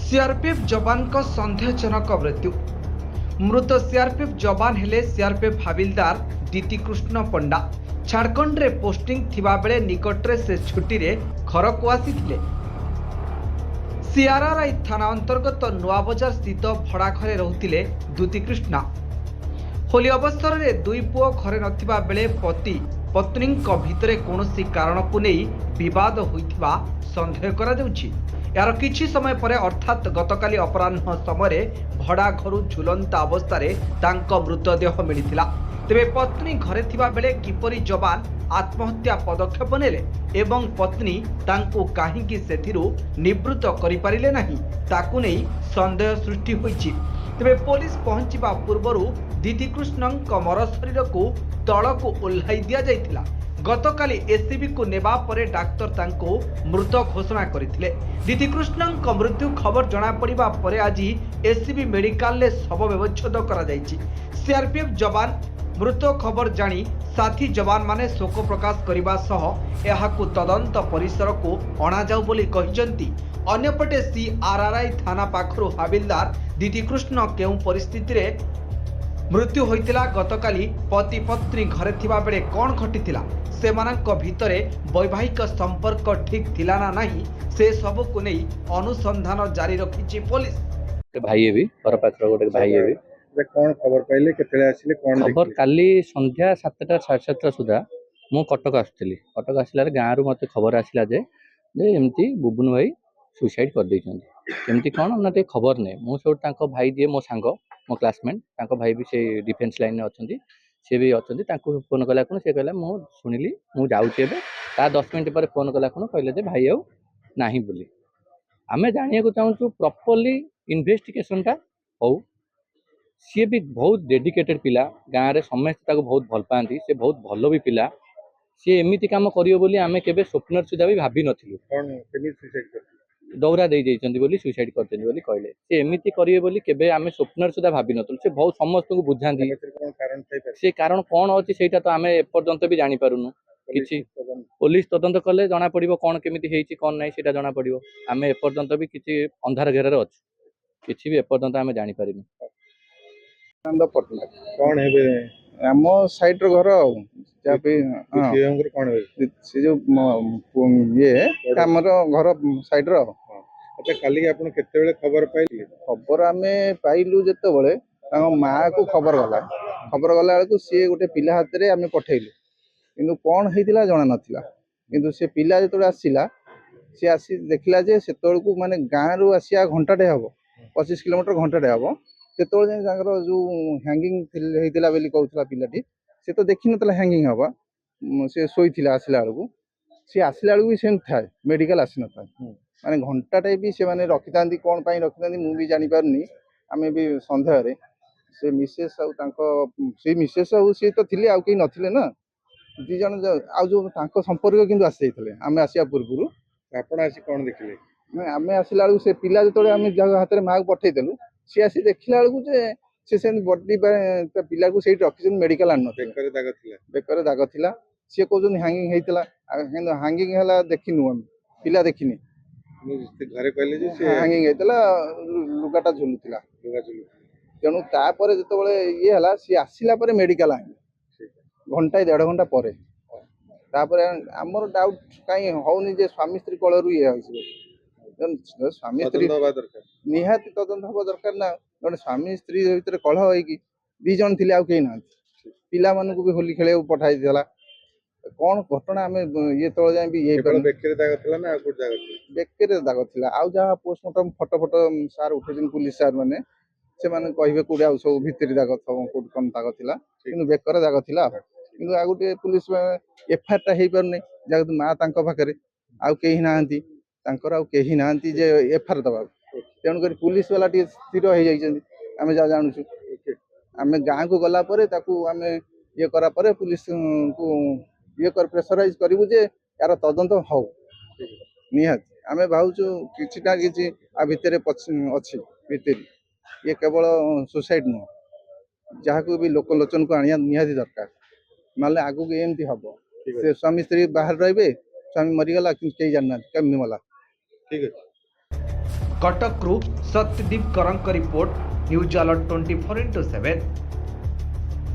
CRPF जवान का सन्देहजनक मृत्यु। मृत सीआरपीएफ जवान हेले सीआरपीएफ हाविलदार दीति कृष्ण पंडा। झारखंड रे पोस्टिंग थिबा बेले निकटरे से छुट्टी रे घर को आसीथिले। सीआरआरआई थाना अंतर्गत नुआबजार स्थित भड़ा घरे रहुतिले दीति कृष्ण। होली अवसर रे दुई पुओ घरे नथिबा बेले पति पत्नी भितरे कौनसी कारण को नहीं विवाद होइथिबा संदेह करा जाउछि। यार किछि समय परे अर्थात गतकाली अपराह्न समय भड़ा घर झुलंता अवस्था तांको मृतदेह मिलिथिला। तेबे पत्नी घरे थिबा बेले किपरि जवान आत्महत्या पदक्षेप नेले एवं पत्नी तांको काहींकि सेथिरु निवृत्त करि पारिले नाही ताकु नै संदेह सृष्टि होइछि। तेबे पुलिस पहुंचीबा पूर्वरु दीति कृष्णଙ୍କ मर शरीर को तलको ओह्लाई दिया जाइथिला। गतकाली एसीबी को नेबा परे डाक्तर तांको मृत घोषणा करथिले। दीति कृष्णଙ୍କ मृत्यु खबर जना पड़िबा परे आज एसीबी मेडिकल ले शव व्यवच्छेद करा जाइछि। सीआरपीएफ जवान मृत खबर जानी साथी जवान माने शोक प्रकाश करने सह एहाकु तदंत परिसर को अणा जाऊ बोली कहिसंती। अन्यपटे सीआरआरआई थाना पाखरु हाविलदार दीति कृष्ण केउ परिस्थिति रे मृत्यु होइतिला, गतकाली पति पत्नी घरे थिबा बेले कोन घटितिला, सेमानक भितरे वैवाहिक संपर्क ठीक थिला ना नाही से सब को नै अनुसंधान जारी रखिछि पुलिस। भाई भी घर पाखर गोटे भाई भी कौन खबर पाइले केतले आसिले कौन खबर काली संध्या 7टा 7:30 सुधा मु कटक आसुली। कटक आसिलार गाँव रु मते खबर आसिला जे एमती बुबुन भाई सुसाइड कर दैछन्ती। केमती कोन ना खबर नै मु सब तांको भाई जे मो सांग मो क्लासमेट तांको भाई भी से डिफेंस लाइन में अछन्ती, से भी अछन्ती। तांको फोन कला कोन से कहला मु सुनिली मु जाउची एबे ता 10 मिनिट पर फोन कला कोन कहले जे भाई आउ नाही बोली। आमे जानिया को चाहूँ प्रॉपर्ली इन्वेस्टिगेशन टा हो। सी भी बहुत डेडिकेटेड पिला, गाँव में समस्त बहुत भल पाती, से बहुत भल भी पिला। सी एमती कम करियो बोली आमे केबे स्वप्न सुधा भी भाभी नथिलु। दौरा दे जाइछन्ती बोली सुसाइड करछन्ती बोली कहले। से एमती करियो बोली केबे आमे स्वप्न सुधा भाभी नथिलु। से बहुत समस्त को बुझांती। से कारण कोन अछि सेटा तो आमे एपर्यंत भी जानि पारुनु। किछि पुलिस तदंत कले जना पड़िबो कोन केमिति हेइछि कोन नै सेटा जना पड़िबो। आमे एपर्यंत भी किछि अंधार घेरार अछि, किछि भी एपर्यंत आमे जानि पारिनु। पटनायक कौन है आम साइड घर कौन है से जो ये आमर घर साइड रो। अच्छा काली आपन केते बेले खबर पाइले? खबर आमे पाइलु जेते बेले माँ को खबर गला बेले को सी गोटे पिला हाथ रे आमे पठेइलु, किंतु कौन हेतिला जणा नथिला। किंतु से पिला जेतोले आसीला सी आसी देखिला जे सेतोल को माने गाँ रु आसिया घंटाटे हबो 25 किलोमीटर घंटाटे हबो। सेतोल जे तांकर जो हैंगिंग हेतिला बेली कहउतला पिलाटी से तो देखि नतला हैंगिंग हबा। से सोईथिला आसिला बेलू सी आसिला बेलू भी सेम थाए, मेडिकल आसी न थाए। माने घंटाटे भी से माने रखितांती कोन पई रखितांती मु भी जानि पारनी। आमे भी संदेह रे से मिसेस आउ तांको से मिसेस आउ से तो थिले आउ केही नथिले ना, दी जन आउ जो तांको संपर्क किंतु आसी जाइथिले। आमे आसिया पूर्वरु आपण आसी कोन देखिले? ना आमे आसिला बेलू से पिला जेतोले आमे जगह हाथ रे मां को पठेइ देलु सी आसी देखिला बेलू जे से सेन बॉडी पे पिला को सेही रखिसन मेडिकल आन नथिले। बेकर दाग थिला सी कहउजन हैंगिंग हेतिला, हैंगिंग हला देखिनु हम पिला देखिनी। घरे कहले जे से हैंगिंग हेतिला लुगाटा झुलुतिला। तेणु तापर जेतबेले ये हला सी आसिला परे मेडिकल आइन घंटा 1.5 घंटा परे तापर हमर डाउट काई होउनी जे स्वामी स्त्री कळरु ये आइसे। स्वामी स्त्री निहाती तदंत हबा दरकार ना। जने स्वामी स्त्री भीतर कलह होई कि 2 जन थिले आउ केही ना पिला मानकु भी होली खेले पठाई दिला। कौन घटना आमे ये तळ जाय भी ये बेकरे दाग थिला ना आकुट दाग थिला? बेकरे दाग थिला। आउ जहा पोस्टमार्टम फोटो सार उठेजिन पुलिस सार माने से माने कहिबे कुडे आउ सब भितरी दाग थम कोड कोन दाग थिला, किंतु बेकर दाग थिला। किंतु आ गुटे पुलिस एफआईआर ता हेई परने जगत मा तांको भाकरे आउ केही नाहंती, तांकर आउ केही नाहंती जे एफआईआर दबा। तेणु कर पुलिस वाला टी स्थिर हो जाइछन्ती। आमे जा जानछु आमे गाँ को गला परे ताकू आमे ये करा परे पुलिस को ये कर प्रेशराइज करिवु जे यार तदंत हो निहात। आमे भाउछु किछिटा किछि आ भितरे अछि भितरी ये केवल सुसाइड न जहाँ को भी लोक लोचन को आनिया निहाती दरकार, माले आगु के एमती हबो। से स्वामी स्त्री बाहर रहिबे, स्वामी मरिगला कि केही जानना केमनी मला। ठीक है। कटकरू सत्यदीप करंक रिपोर्ट न्यूज अलर्ट 24/7।